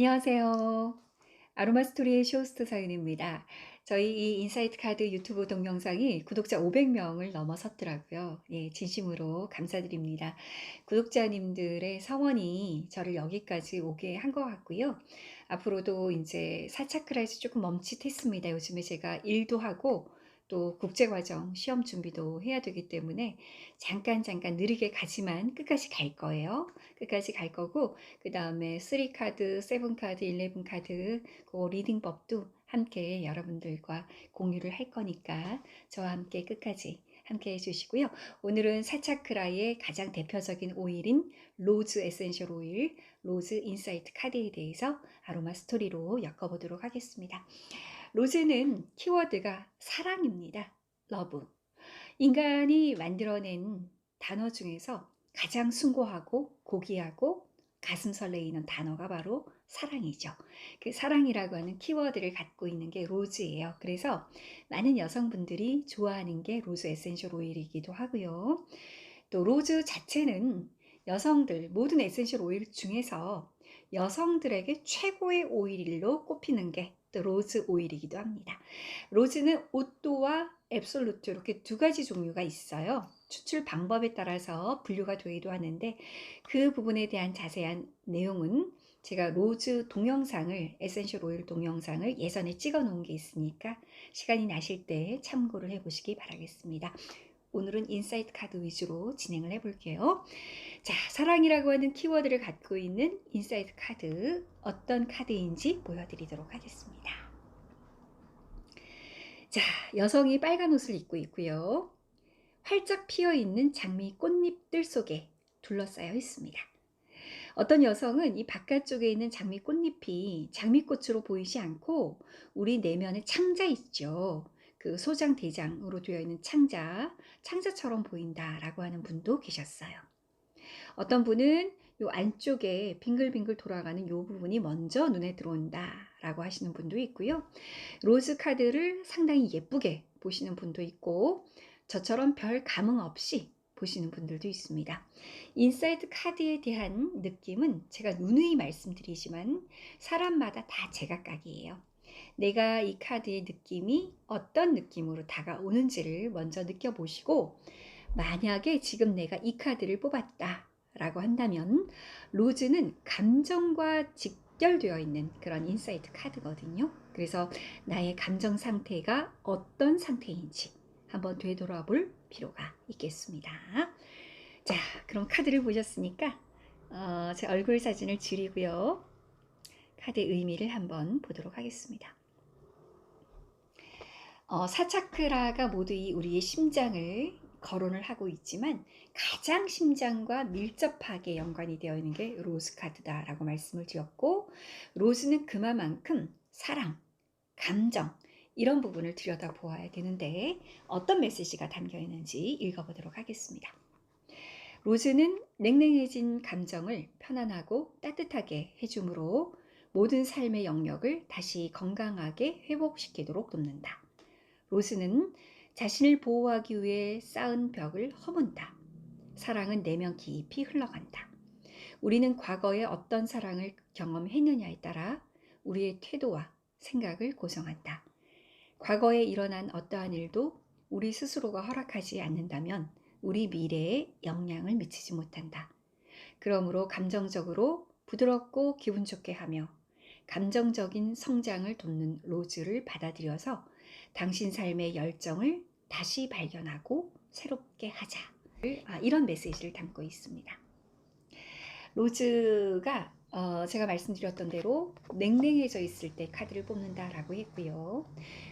안녕하세요. 아로마 스토리의 쇼호스트 서윤입니다. 저희 이 인사이트 카드 유튜브 동영상이 구독자 500명을 넘어섰더라고요. 예, 진심으로 감사드립니다. 구독자님들의 성원이 저를 여기까지 오게 한 것 같고요. 앞으로도 이제 사차크라에서 조금 멈칫했습니다. 요즘에 제가 일도 하고 또 국제과정 시험 준비도 해야 되기 때문에 잠깐 느리게 가지만 끝까지 갈 거예요. 끝까지 갈 거고, 그 다음에 3카드, 7카드, 11카드, 그 리딩법도 함께 여러분들과 공유를 할 거니까 저와 함께 끝까지 함께 해주시고요. 오늘은 사차크라의 가장 대표적인 오일인 로즈 에센셜 오일, 로즈 인사이트 카드에 대해서 아로마 스토리로 엮어보도록 하겠습니다. 로즈는 키워드가 사랑입니다. 러브. 인간이 만들어낸 단어 중에서 가장 숭고하고 고귀하고 가슴 설레이는 단어가 바로 사랑이죠. 그 사랑이라고 하는 키워드를 갖고 있는 게 로즈예요. 그래서 많은 여성분들이 좋아하는 게 로즈 에센셜 오일이기도 하고요. 또 로즈 자체는 여성들 모든 에센셜 오일 중에서 여성들에게 최고의 오일로 꼽히는 게 또 로즈 오일이기도 합니다. 로즈는 오또와 앱솔루트 이렇게 두 가지 종류가 있어요. 추출 방법에 따라서 분류가 되기도 하는데 그 부분에 대한 자세한 내용은 제가 로즈 동영상을 에센셜 오일 동영상을 예전에 찍어 놓은 게 있으니까 시간이 나실 때 참고를 해 보시기 바라겠습니다. 오늘은 인사이트 카드 위주로 진행을 해 볼게요. 자, 사랑이라고 하는 키워드를 갖고 있는 인사이트 카드 어떤 카드인지 보여드리도록 하겠습니다. 자, 여성이 빨간 옷을 입고 있고요. 활짝 피어 있는 장미 꽃잎들 속에 둘러싸여 있습니다. 어떤 여성은 이 바깥쪽에 있는 장미 꽃잎이 장미꽃으로 보이지 않고 우리 내면의 창자 있죠. 그 소장대장으로 되어 있는 창자처럼 보인다라고 하는 분도 계셨어요. 어떤 분은 요 안쪽에 빙글빙글 돌아가는 요 부분이 먼저 눈에 들어온다라고 하시는 분도 있고요. 로즈 카드를 상당히 예쁘게 보시는 분도 있고 저처럼 별 감흥 없이 보시는 분들도 있습니다. 인사이트 카드에 대한 느낌은 제가 누누이 말씀드리지만 사람마다 다 제각각이에요. 내가 이 카드의 느낌이 어떤 느낌으로 다가오는지를 먼저 느껴보시고 만약에 지금 내가 이 카드를 뽑았다 라고 한다면 로즈는 감정과 직결되어 있는 그런 인사이트 카드거든요. 그래서 나의 감정 상태가 어떤 상태인지 한번 되돌아볼 필요가 있겠습니다. 자, 그럼 카드를 보셨으니까 제 얼굴 사진을 줄이고요. 카드의 의미를 한번 보도록 하겠습니다. 사차크라가 모두 이 우리의 심장을 거론을 하고 있지만 가장 심장과 밀접하게 연관이 되어 있는 게 로즈 카드다라고 말씀을 드렸고, 로즈는 그만큼 사랑, 감정 이런 부분을 들여다 보아야 되는데 어떤 메시지가 담겨 있는지 읽어보도록 하겠습니다. 로즈는 냉랭해진 감정을 편안하고 따뜻하게 해줌으로 모든 삶의 영역을 다시 건강하게 회복시키도록 돕는다. 로즈는 자신을 보호하기 위해 쌓은 벽을 허문다. 사랑은 내면 깊이 흘러간다. 우리는 과거에 어떤 사랑을 경험했느냐에 따라 우리의 태도와 생각을 고정한다. 과거에 일어난 어떠한 일도 우리 스스로가 허락하지 않는다면 우리 미래에 영향을 미치지 못한다. 그러므로 감정적으로 부드럽고 기분 좋게 하며 감정적인 성장을 돕는 로즈를 받아들여서 당신 삶의 열정을 다시 발견하고 새롭게 하자. 이런 메시지를 담고 있습니다. 로즈가 제가 말씀드렸던 대로 냉랭해져 있을 때 카드를 뽑는다라고 했고요.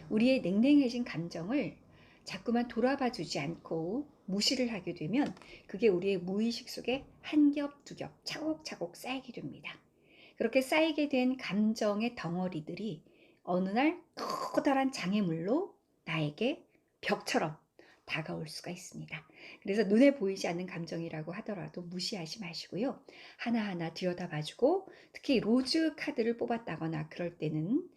우리의 냉랭해진 감정을 자꾸만 돌아봐 주지 않고 무시를 하게 되면 그게 우리의 무의식 속에 한 겹, 두 겹, 차곡차곡 쌓이게 됩니다. 그렇게 쌓이게 된 감정의 덩어리들이 어느 날 커다란 장애물로 나에게 벽처럼 다가올 수가 있습니다. 그래서 눈에 보이지 않는 감정이라고 하더라도 무시하지 마시고요. 하나하나 들여다봐주고 특히 로즈 카드를 뽑았다거나 그럴 때는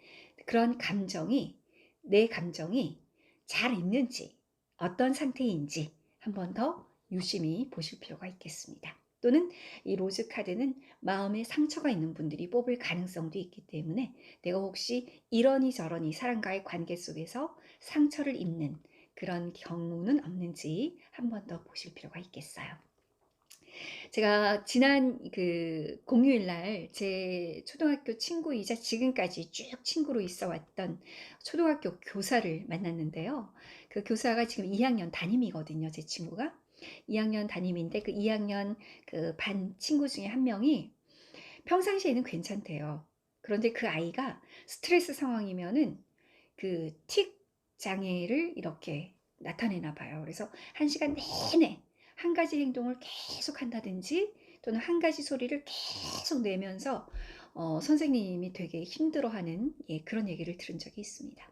그런 감정이 내 감정이 잘 있는지 어떤 상태인지 한 번 더 유심히 보실 필요가 있겠습니다. 또는 이 로즈 카드는 마음에 상처가 있는 분들이 뽑을 가능성도 있기 때문에 내가 혹시 이러니 저러니 사람과의 관계 속에서 상처를 입는 그런 경우는 없는지 한 번 더 보실 필요가 있겠어요. 제가 지난 그 공휴일 날 제 초등학교 친구이자 지금까지 쭉 친구로 있어 왔던 초등학교 교사를 만났는데요. 그 교사가 지금 2 학년 담임이거든요, 제 친구가. 2 학년 담임인데 그 2 학년 그 반 친구 중에 한 명이 평상시에는 괜찮대요. 그런데 그 아이가 스트레스 상황이면은 그 틱 장애를 이렇게 나타내나 봐요. 그래서 1 시간 내내 한 가지 행동을 계속 한다든지 또는 한 가지 소리를 계속 내면서 선생님이 되게 힘들어하는, 예, 그런 얘기를 들은 적이 있습니다.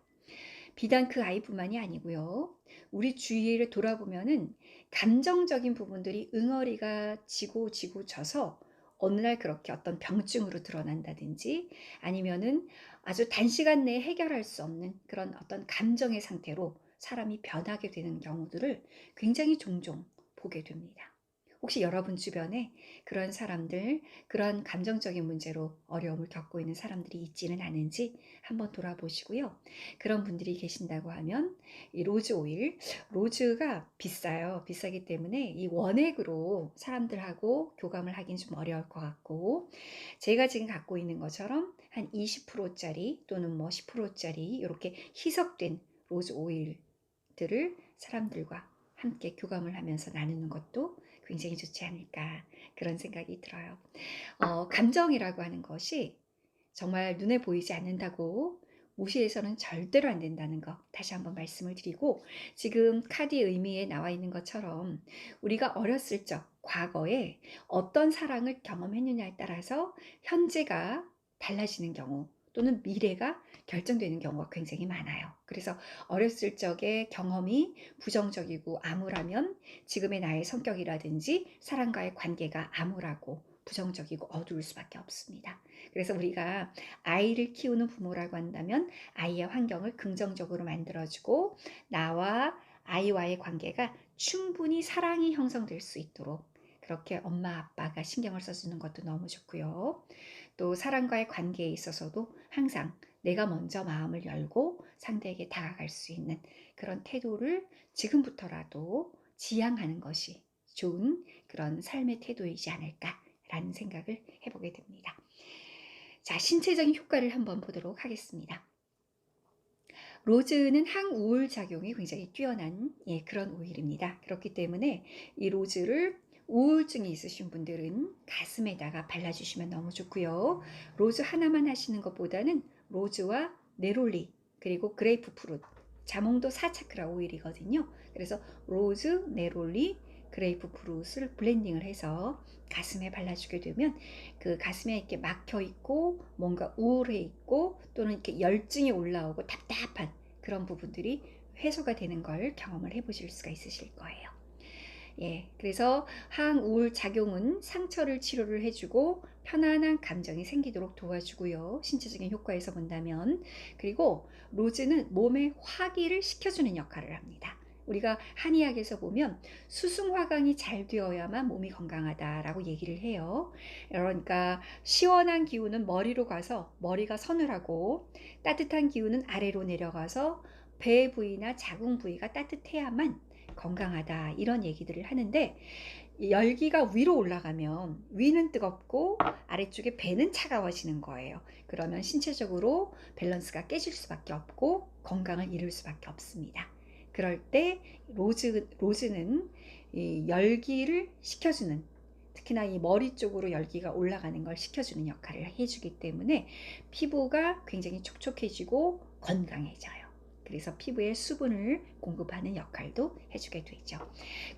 비단 그 아이뿐만이 아니고요. 우리 주위를 돌아보면은 감정적인 부분들이 응어리가 지고 지고 져서 어느 날 그렇게 어떤 병증으로 드러난다든지 아니면은 아주 단시간 내에 해결할 수 없는 그런 어떤 감정의 상태로 사람이 변하게 되는 경우들을 굉장히 종종 보게 됩니다. 혹시 여러분 주변에 그런 사람들, 그런 감정적인 문제로 어려움을 겪고 있는 사람들이 있지는 않은지 한번 돌아보시고요. 그런 분들이 계신다고 하면 이 로즈 오일, 로즈가 비싸요. 비싸기 때문에 이 원액으로 사람들하고 교감을 하긴 좀 어려울 것 같고, 제가 지금 갖고 있는 것처럼 한 20%짜리 또는 뭐 10%짜리 이렇게 희석된 로즈 오일들을 사람들과 함께 교감을 하면서 나누는 것도 굉장히 좋지 않을까, 그런 생각이 들어요. 감정이라고 하는 것이 정말 눈에 보이지 않는다고 무시해서는 절대로 안 된다는 거 다시 한번 말씀을 드리고, 지금 카드의 의미에 나와 있는 것처럼 우리가 어렸을 적 과거에 어떤 사랑을 경험했느냐에 따라서 현재가 달라지는 경우 또는 미래가 결정되는 경우가 굉장히 많아요. 그래서 어렸을 적의 경험이 부정적이고 암울하면 지금의 나의 성격이라든지 사람과의 관계가 암울하고 부정적이고 어두울 수밖에 없습니다. 그래서 우리가 아이를 키우는 부모라고 한다면 아이의 환경을 긍정적으로 만들어주고 나와 아이와의 관계가 충분히 사랑이 형성될 수 있도록 그렇게 엄마 아빠가 신경을 써주는 것도 너무 좋고요. 또 사람과의 관계에 있어서도 항상 내가 먼저 마음을 열고 상대에게 다가갈 수 있는 그런 태도를 지금부터라도 지향하는 것이 좋은 그런 삶의 태도이지 않을까라는 생각을 해보게 됩니다. 자, 신체적인 효과를 한번 보도록 하겠습니다. 로즈는 항우울 작용이 굉장히 뛰어난, 예, 그런 오일입니다. 그렇기 때문에 이 로즈를 우울증이 있으신 분들은 가슴에다가 발라주시면 너무 좋고요. 로즈 하나만 하시는 것보다는 로즈와 네롤리 그리고 그레이프 프룻, 자몽도 4차크라 오일이거든요. 그래서 로즈, 네롤리, 그레이프 프룻을 블렌딩을 해서 가슴에 발라주게 되면 그 가슴에 이렇게 막혀 있고 뭔가 우울해 있고 또는 이렇게 열증이 올라오고 답답한 그런 부분들이 해소가 되는 걸 경험을 해보실 수가 있으실 거예요. 예, 그래서 항우울 작용은 상처를 치료를 해주고 편안한 감정이 생기도록 도와주고요. 신체적인 효과에서 본다면. 그리고 로즈는 몸의 화기를 식혀주는 역할을 합니다. 우리가 한의학에서 보면 수승화강이 잘 되어야만 몸이 건강하다라고 얘기를 해요. 그러니까 시원한 기운은 머리로 가서 머리가 서늘하고 따뜻한 기운은 아래로 내려가서 배 부위나 자궁 부위가 따뜻해야만 건강하다, 이런 얘기들을 하는데 열기가 위로 올라가면 위는 뜨겁고 아래쪽에 배는 차가워지는 거예요. 그러면 신체적으로 밸런스가 깨질 수밖에 없고 건강을 잃을 수밖에 없습니다. 그럴 때 로즈는 이 열기를 식혀주는, 특히나 이 머리 쪽으로 열기가 올라가는 걸 식혀주는 역할을 해주기 때문에 피부가 굉장히 촉촉해지고 건강해져요. 그래서 피부에 수분을 공급하는 역할도 해주게 되죠.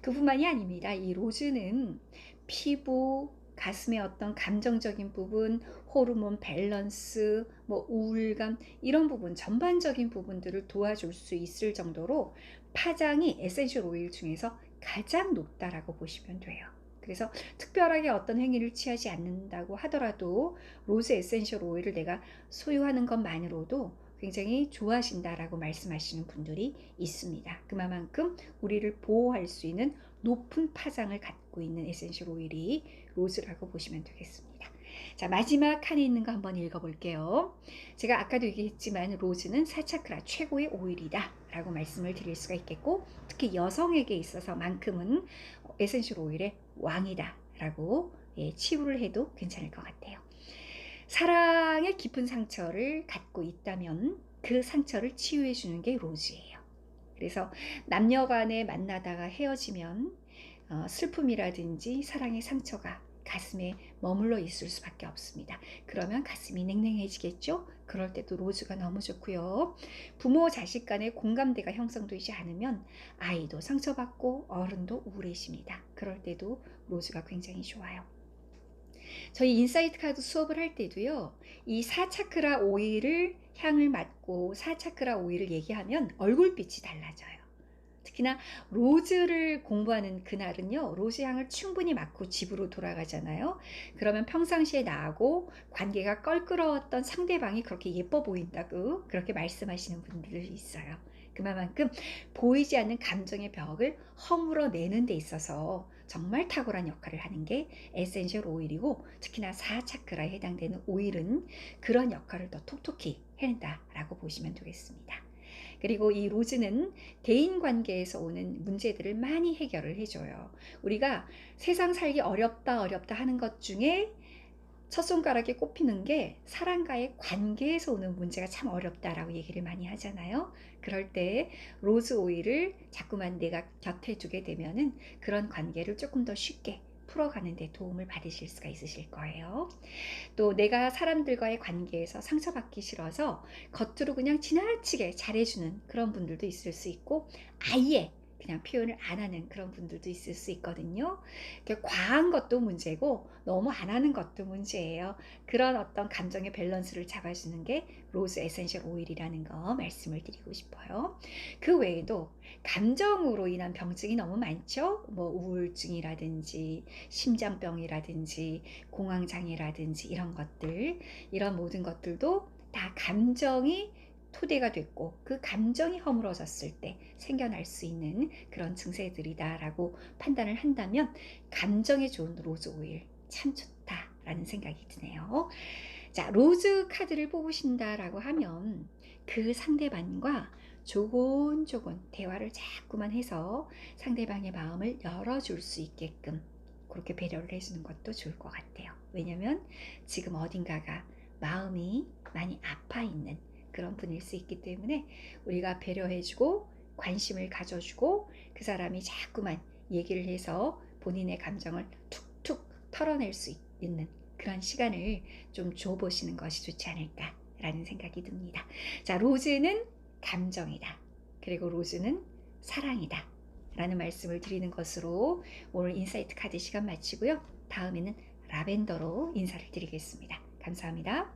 그뿐만이 아닙니다. 이 로즈는 피부, 가슴의 어떤 감정적인 부분, 호르몬 밸런스, 뭐 우울감, 이런 부분 전반적인 부분들을 도와줄 수 있을 정도로 파장이 에센셜 오일 중에서 가장 높다라고 보시면 돼요. 그래서 특별하게 어떤 행위를 취하지 않는다고 하더라도 로즈 에센셜 오일을 내가 소유하는 것만으로도 굉장히 좋아하신다라고 말씀하시는 분들이 있습니다. 그만큼 우리를 보호할 수 있는 높은 파장을 갖고 있는 에센셜 오일이 로즈라고 보시면 되겠습니다. 자, 마지막 칸에 있는 거 한번 읽어볼게요. 제가 아까도 얘기했지만 로즈는 사차크라 최고의 오일이다 라고 말씀을 드릴 수가 있겠고, 특히 여성에게 있어서만큼은 에센셜 오일의 왕이다 라고 치부를 해도 괜찮을 것 같아요. 사랑의 깊은 상처를 갖고 있다면 그 상처를 치유해 주는 게 로즈예요. 그래서 남녀 간에 만나다가 헤어지면 슬픔이라든지 사랑의 상처가 가슴에 머물러 있을 수밖에 없습니다. 그러면 가슴이 냉랭해지겠죠? 그럴 때도 로즈가 너무 좋고요. 부모 자식 간의 공감대가 형성되지 않으면 아이도 상처받고 어른도 우울해집니다. 그럴 때도 로즈가 굉장히 좋아요. 저희 인사이트 카드 수업을 할 때도요, 이 사차크라 오일을 향을 맡고 사차크라 오일을 얘기하면 얼굴빛이 달라져요. 특히나 로즈를 공부하는 그날은요, 로즈 향을 충분히 맡고 집으로 돌아가잖아요. 그러면 평상시에 나하고 관계가 껄끄러웠던 상대방이 그렇게 예뻐 보인다고 그렇게 말씀하시는 분들이 있어요. 그만큼 보이지 않는 감정의 벽을 허물어내는 데 있어서 정말 탁월한 역할을 하는 게 에센셜 오일이고, 특히나 4차크라에 해당되는 오일은 그런 역할을 더 톡톡히 해낸다라고 보시면 되겠습니다. 그리고 이 로즈는 대인 관계에서 오는 문제들을 많이 해결을 해줘요. 우리가 세상 살기 어렵다 하는 것 중에 첫 손가락에 꼽히는 게 사람과의 관계에서 오는 문제가 참 어렵다라고 얘기를 많이 하잖아요. 그럴 때 로즈 오일을 자꾸만 내가 곁에 두게 되면은 그런 관계를 조금 더 쉽게 풀어가는 데 도움을 받으실 수가 있으실 거예요. 또 내가 사람들과의 관계에서 상처받기 싫어서 겉으로 그냥 지나치게 잘해주는 그런 분들도 있을 수 있고, 아예 그냥 표현을 안 하는 그런 분들도 있을 수 있거든요. 과한 것도 문제고 너무 안 하는 것도 문제예요. 그런 어떤 감정의 밸런스를 잡아주는 게 로즈 에센셜 오일이라는 거 말씀을 드리고 싶어요. 그 외에도 감정으로 인한 병증이 너무 많죠. 뭐 우울증이라든지 심장병이라든지 공황장애라든지 이런 것들, 이런 모든 것들도 다 감정이 토대가 됐고 그 감정이 허물어졌을 때 생겨날 수 있는 그런 증세들이다라고 판단을 한다면 감정에 좋은 로즈 오일 참 좋다라는 생각이 드네요. 자, 로즈 카드를 뽑으신다라고 하면 그 상대방과 조곤조곤 대화를 자꾸만 해서 상대방의 마음을 열어줄 수 있게끔 그렇게 배려를 해주는 것도 좋을 것 같아요. 왜냐면 지금 어딘가가 마음이 많이 아파 있는 그런 분일 수 있기 때문에 우리가 배려해주고 관심을 가져주고 그 사람이 자꾸만 얘기를 해서 본인의 감정을 툭툭 털어낼 수 있는 그런 시간을 좀 줘보시는 것이 좋지 않을까라는 생각이 듭니다. 자, 로즈는 감정이다. 그리고 로즈는 사랑이다. 라는 말씀을 드리는 것으로 오늘 인사이트 카드 시간 마치고요. 다음에는 라벤더로 인사를 드리겠습니다. 감사합니다.